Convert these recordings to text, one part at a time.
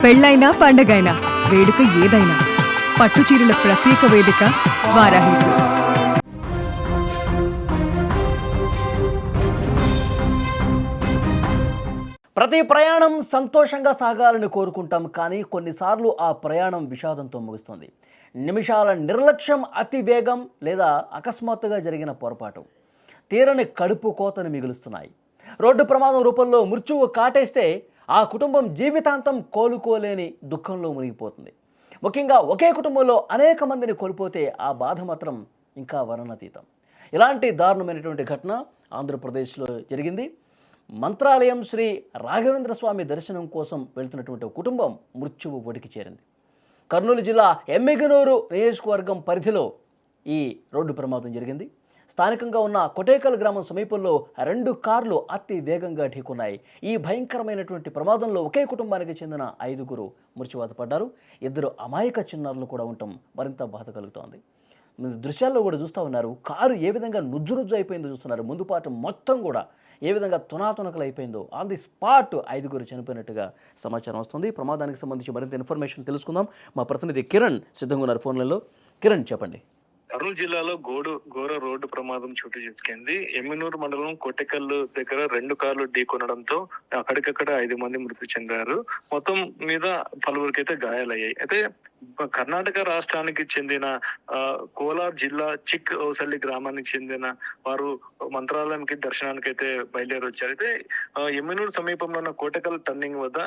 పెళ్ళైనా పండగైనా వేడుక ఏదైనా పట్టుచీరల ప్రత్యేక వేదిక వారాహి సిల్క్స్. ప్రతి ప్రయాణం సంతోషంగా సాగాలని కోరుకుంటాం, కానీ కొన్నిసార్లు ఆ ప్రయాణం విషాదంతో ముగుస్తుంది. నిమిషాల నిర్లక్ష్యం, అతి వేగం లేదా అకస్మాత్తుగా జరిగిన పొరపాటు తీరని కడుపు కోతను మిగులుస్తున్నాయి. రోడ్డు ప్రమాదం రూపంలో మృత్యువు కాటేస్తే ఆ కుటుంబం జీవితాంతం కోలుకోలేని దుఃఖంలో మునిగిపోతుంది. ముఖ్యంగా ఒకే కుటుంబంలో అనేక మందిని కోల్పోతే ఆ బాధ మాత్రం ఇంకా వర్ణనాతీతం. ఇలాంటి దారుణమైనటువంటి ఘటన ఆంధ్రప్రదేశ్లో జరిగింది. మంత్రాలయం శ్రీ రాఘవేంద్ర స్వామి దర్శనం కోసం వెళ్తున్నటువంటి ఒక కుటుంబం మృత్యువు ఒడికి చేరింది. కర్నూలు జిల్లా ఎమ్మిగనూరు నియోజకవర్గం పరిధిలో ఈ రోడ్డు ప్రమాదం జరిగింది. స్థానికంగా ఉన్న కొటేకల్ గ్రామం సమీపంలో 2 కార్లు అతి వేగంగా ఢీకొన్నాయి. ఈ భయంకరమైనటువంటి ప్రమాదంలో ఒకే కుటుంబానికి చెందిన 5గురు మృత్యువాత పడ్డారు. 2 అమాయక చిన్నారులు కూడా ఉండటం మరింత బాధ కలుగుతోంది. దృశ్యాల్లో కూడా చూస్తూ ఉన్నారు. కారు ఏ విధంగా నుజ్జు అయిపోయిందో చూస్తున్నారు. ముందు పాటు మొత్తం కూడా ఏ విధంగా తునాతునకలు అయిపోయిందో. ఆన్ ది స్పాట్ 5గురు చనిపోయినట్టుగా సమాచారం వస్తుంది. ప్రమాదానికి సంబంధించి మరింత ఇన్ఫర్మేషన్ తెలుసుకుందాం. మా ప్రతినిధి కిరణ్ సిద్ధంగా ఉన్నారు ఫోన్లలో. కిరణ్, చెప్పండి. కర్నూలు జిల్లాలో ఘోర రోడ్డు ప్రమాదం చోటు చేసుకుంది. ఎమ్మినూరు మండలం కొట్టెకల్లు దగ్గర 2 కార్లు ఢీకొనడంతో అక్కడికక్కడ 5 మంది మృతి చెందారు. మొత్తం మీద పలువురికైతే గాయాలయ్యాయి. అయితే కర్ణాటక రాష్ట్రానికి చెందిన కోలార్ జిల్లా చిక్ ఓసల్లి గ్రామానికి చెందిన వారు మంత్రాలయంకి దర్శనానికి అయితే బయలుదేరి వచ్చారు. అయితే ఎమ్మినూరు సమీపంలో ఉన్న కోటకల్ టర్నింగ్ వద్ద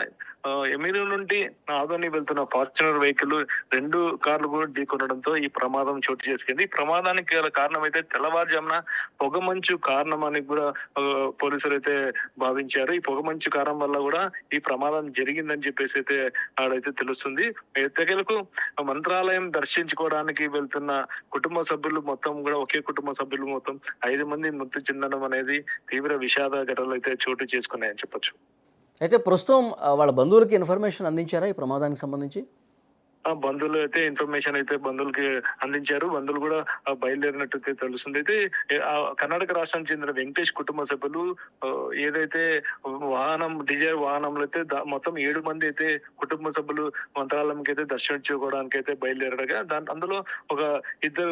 ఎమ్మినూరు నుండి ఆదోని వెళ్తున్న ఫార్చునర్ వెహికల్ 2 కార్లు కూడా ఢీకొనడంతో ఈ ప్రమాదం చోటు చేసుకుంది. ఈ ప్రమాదానికి కారణం అయితే తెల్లవారుజామున పొగమంచు కారణం అని కూడా పోలీసులు అయితే భావించారు. ఈ పొగమంచు కారణం వల్ల కూడా ఈ ప్రమాదం జరిగిందని చెప్పేసి అయితే ఆడైతే తెలుస్తుంది. ఎట్టకేలకు మంత్రాలయం దర్శించుకోవడానికి వెళ్తున్న కుటుంబ సభ్యులు మొత్తం కూడా ఒకే కుటుంబ సభ్యులు మొత్తం 5 మంది మృతి చెందడం అనేది తీవ్ర విషాద ఘటనలు అయితే చోటు చేసుకున్నాయని చెప్పొచ్చు. అయితే ప్రస్తుతం వాళ్ళ బంధువులకి ఇన్ఫర్మేషన్ అందించారా ఈ ప్రమాదానికి సంబంధించి? బంధువులు అయితే ఇన్ఫర్మేషన్ అయితే బంధువులకి అందించారు. బంధువులు కూడా బయలుదేరినట్టు తెలుస్తుంది. అయితే కర్ణాటక రాష్ట్రానికి చెందిన వెంకటేష్ కుటుంబ సభ్యులు ఏదైతే డిజైర్ వాహనంలో అయితే మొత్తం 7 మంది అయితే కుటుంబ సభ్యులు మంత్రాలయంకి అయితే దర్శించుకోవడానికి అయితే బయలుదేరగా అందులో ఒక 2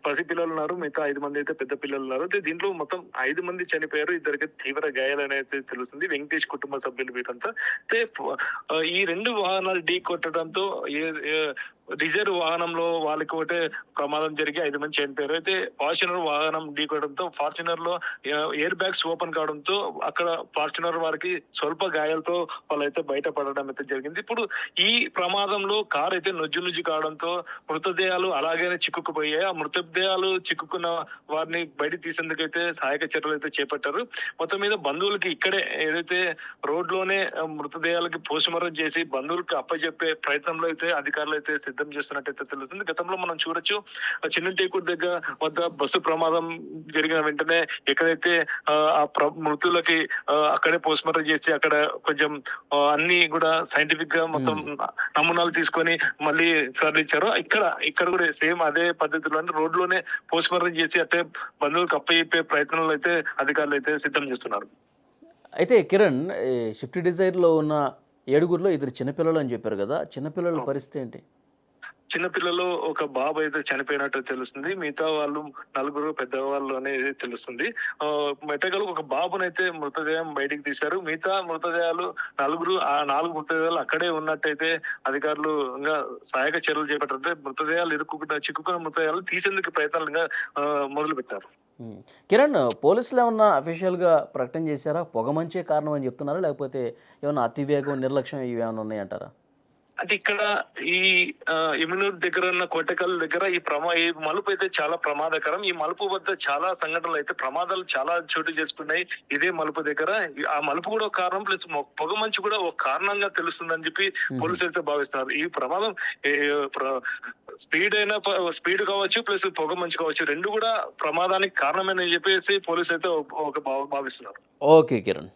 పసిపిల్లలు ఉన్నారు. మిగతా 5 మంది అయితే పెద్ద పిల్లలు ఉన్నారు. అయితే దీంట్లో మొత్తం 5 మంది చనిపోయారు. 2 తీవ్ర గాయాలు అనేది తెలుస్తుంది. వెంకటేష్ కుటుంబ సభ్యులు వీరంతా అయితే ఈ 2 వాహనాలు ఢీ కొట్టడంతో రిజర్వ్ వాహనంలో వాళ్ళకి ఒకటే ప్రమాదం జరిగి 5 మంది చనిపోయారు. అయితే ఫార్చునర్ వాహనం ఢీకోవడంతో ఫార్చునర్ లో ఎయిర్ బ్యాగ్స్ ఓపెన్ కావడంతో అక్కడ ఫార్చునర్ వారికి స్వల్ప గాయాలతో వాళ్ళైతే బయటపడడం అయితే జరిగింది. ఇప్పుడు ఈ ప్రమాదంలో కార్ అయితే నుజ్జు కావడంతో మృతదేహాలు అలాగే చిక్కుకుపోయాయి. ఆ మృతదేహాలు చిక్కుకున్న వారిని బయట తీసేందుకైతే సహాయక చర్యలు అయితే చేపట్టారు. మొత్తం మీద బంధువులకి ఇక్కడే ఏదైతే రోడ్లోనే మృతదేహాలకి పోస్ట్మార్టం చేసి బంధువులకు అప్పచెప్పే ప్రయత్నంలో అయితే అధికారులు అయితే సిద్ధం చేస్తున్నట్టయితే తెలుస్తుంది. గతంలో మనం చూడొచ్చు, చిన్న టేకూరు దగ్గర వద్ద బస్సు ప్రమాదం జరిగిన వెంటనే ఎక్కడైతే ఆ మృతులకి అక్కడే పోస్ట్ మార్టం చేసి అక్కడ కొంచెం అన్ని కూడా సైంటిఫిక్ గా మొత్తం నమూనాలు తీసుకొని మళ్ళీ తరలించారు. ఇక్కడ కూడా సేమ్ అదే పద్ధతిలో రోడ్లోనే పోస్ట్ మార్టం చేసి అంటే బంధువులకు అప్పచెప్పే ప్రయత్నాలు అయితే అధికారులు అయితే సిద్ధం చేస్తున్నారు. అయితే కిరణ్, షిఫ్ట్ డిజైర్లో ఉన్న 7గురిలో 2 చిన్నపిల్లలు అని చెప్పారు కదా, చిన్నపిల్లల పరిస్థితి ఏంటి? చిన్నపిల్లలు ఒక బాబు అయితే చనిపోయినట్టు తెలుస్తుంది. మిగతా వాళ్ళు 4 పెద్దవాళ్ళు అనేది తెలుస్తుంది. మెట్టగలు ఒక బాబునైతే మృతదేహం బయటికి తీశారు. మిగతా మృతదేహాలు 4 మృతదేహాలు అక్కడే ఉన్నట్టయితే అధికారులు ఇంకా సహాయక చర్యలు చేపట్టారు. మృతదేహాలు చిక్కుకున్న మృతదేహాలు తీసేందుకు ప్రయత్నాలు మొదలు పెట్టారు. కిరణ్, పోలీసులు ఏమన్నా అఫీషియల్ గా ప్రకటన చేశారా? పొగమంచే కారణం అని చెప్తున్నారా, లేకపోతే ఏమన్నా అతివేగం, నిర్లక్ష్యం ఇవి ఏమైనా ఉన్నాయంటారా? అంటే ఇక్కడ ఈ ఎమ్మినూరు దగ్గర ఉన్న కోటకల్ దగ్గర ఈ మలుపు అయితే చాలా ప్రమాదకరం. ఈ మలుపు వద్ద చాలా సంఘటనలు అయితే ప్రమాదాలు చాలా చోటు చేసుకున్నాయి. ఇదే మలుపు దగ్గర ఆ మలుపు కూడా ఒక కారణం, ప్లస్ పొగ మంచు కూడా ఒక కారణంగా తెలుస్తుందని చెప్పి పోలీసులు అయితే భావిస్తున్నారు. ఈ ప్రమాదం స్పీడ్ కావచ్చు, ప్లస్ పొగ మంచు కావచ్చు, 2 కూడా ప్రమాదానికి కారణమని చెప్పేసి పోలీసులు అయితే భావిస్తున్నారు. ఓకే కిరణ్,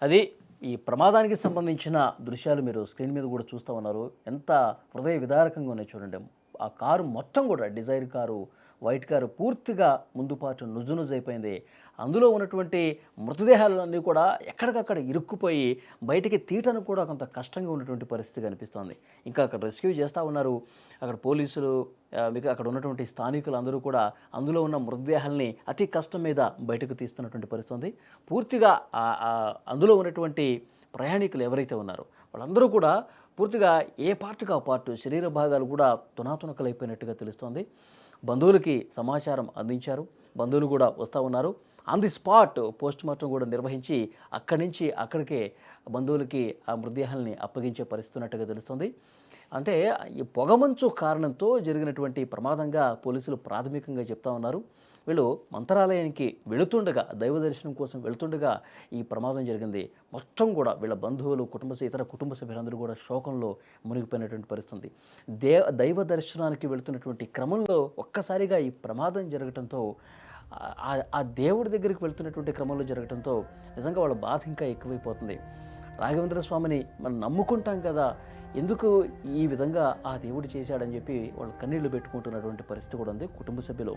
అది ఈ ప్రమాదానికి సంబంధించిన దృశ్యాలు మీరు స్క్రీన్ మీద కూడా చూస్తూ ఉన్నారు. ఎంత హృదయ విదారకంగా ఉన్నాయి చూడండి. ఆ కారు మొత్తం కూడా డిజైర్ కారు వైట్ కారు పూర్తిగా ముందు పాటు నుజ్జునుజ్జైపోయింది. అందులో ఉన్నటువంటి మృతదేహాలన్నీ కూడా ఎక్కడికక్కడ ఇరుక్కుపోయి బయటికి తీయటానికి కూడా కొంత కష్టంగా ఉన్నటువంటి పరిస్థితి కనిపిస్తోంది. ఇంకా అక్కడ రెస్క్యూ చేస్తూ ఉన్నారు. అక్కడ పోలీసులు మీకు అక్కడ ఉన్నటువంటి స్థానికులు అందరూ కూడా అందులో ఉన్న మృతదేహాల్ని అతి కష్టం మీద బయటకు తీస్తున్నటువంటి పరిస్థితి ఉంది. పూర్తిగా అందులో ఉన్నటువంటి ప్రయాణికులు ఎవరైతే ఉన్నారో వాళ్ళందరూ కూడా పూర్తిగా ఏ పార్ట్కి ఆ పార్ట్ శరీర భాగాలు కూడా తునాతునకలైపోయినట్టుగా తెలుస్తోంది. బంధువులకి సమాచారం అందించారు. బంధువులు కూడా వస్తూ ఉన్నారు. On the spot post mortem కూడా నిర్వహించి అక్కడి నుంచి అక్కడికే బంధువులకి ఆ మృతదేహాల్ని అప్పగించే పరిస్థితి ఉన్నట్టుగా తెలుస్తుంది. అంటే ఈ పొగమంచు కారణంతో జరిగినటువంటి ప్రమాదంగా పోలీసులు ప్రాథమికంగా చెప్తా ఉన్నారు. వీళ్ళు మంత్రాలయానికి వెళుతుండగా, దైవ దర్శనం కోసం వెళుతుండగా ఈ ప్రమాదం జరిగింది. మొత్తం కూడా వీళ్ళ బంధువులు, ఇతర కుటుంబ సభ్యులందరూ కూడా శోకంలో మునిగిపోయినటువంటి పరిస్థితి. దైవ దర్శనానికి వెళుతున్నటువంటి క్రమంలో ఒక్కసారిగా ఈ ప్రమాదం జరగడంతో, ఆ దేవుడి దగ్గరికి వెళ్తున్నటువంటి క్రమంలో జరగడంతో నిజంగా వాళ్ళ బాధ ఇంకా ఎక్కువైపోతుంది. రాఘవేంద్ర స్వామిని మనం నమ్ముకుంటాం కదా, ఎందుకు ఈ విధంగా ఆ దేవుడు చేశాడని చెప్పి వాళ్ళు కన్నీళ్లు పెట్టుకుంటున్నటువంటి పరిస్థితి కూడా ఉంది. కుటుంబ సభ్యులు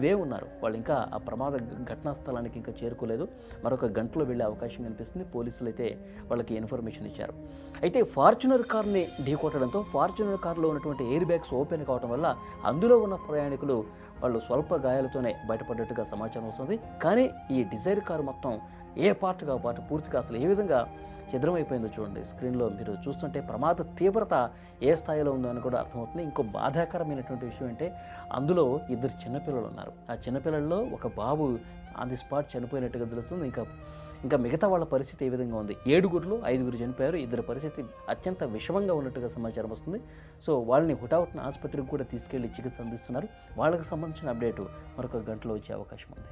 వే ఉన్నారు. వాళ్ళు ఇంకా ఆ ప్రమాద ఘటనా స్థలానికి ఇంకా చేరుకోలేదు. మరొక గంటలో వెళ్ళే అవకాశం కనిపిస్తుంది. పోలీసులు అయితే వాళ్ళకి ఇన్ఫర్మేషన్ ఇచ్చారు. అయితే ఫార్చునర్ కార్ని ఢీకొట్టడంతో ఫార్చునర్ కార్లో ఉన్నటువంటి ఎయిర్ బ్యాగ్స్ ఓపెన్ కావడం వల్ల అందులో ఉన్న ప్రయాణికులు వాళ్ళు స్వల్ప గాయాలతోనే బయటపడ్డట్టుగా సమాచారం వస్తుంది. కానీ ఈ డిజైర్ కారు మొత్తం ఏ పార్ట్గా పార్ట్ పూర్తిగా అసలు ఏ విధంగా ఛిద్రమైపోయిందో చూడండి. స్క్రీన్లో మీరు చూస్తుంటే ప్రమాద తీవ్రత ఏ స్థాయిలో ఉందో అని కూడా అర్థమవుతుంది. ఇంకో బాధాకరమైనటువంటి విషయం అంటే అందులో 2 చిన్నపిల్లలు ఉన్నారు. ఆ చిన్నపిల్లల్లో ఒక బాబు ఆన్ ది స్పాట్ చనిపోయినట్టుగా తెలుస్తుంది. ఇంకా మిగతా వాళ్ళ పరిస్థితి ఏ విధంగా ఉంది? 7గురిలో 5గురు చనిపోయారు. 2 పరిస్థితి అత్యంత విషమంగా ఉన్నట్టుగా సమాచారం వస్తుంది. సో వాళ్ళని హుటాహుటిన ఆసుపత్రికి కూడా తీసుకెళ్లి చికిత్స అందిస్తున్నారు. వాళ్ళకి సంబంధించిన అప్డేటు మరొక గంటలో వచ్చే అవకాశం ఉంది.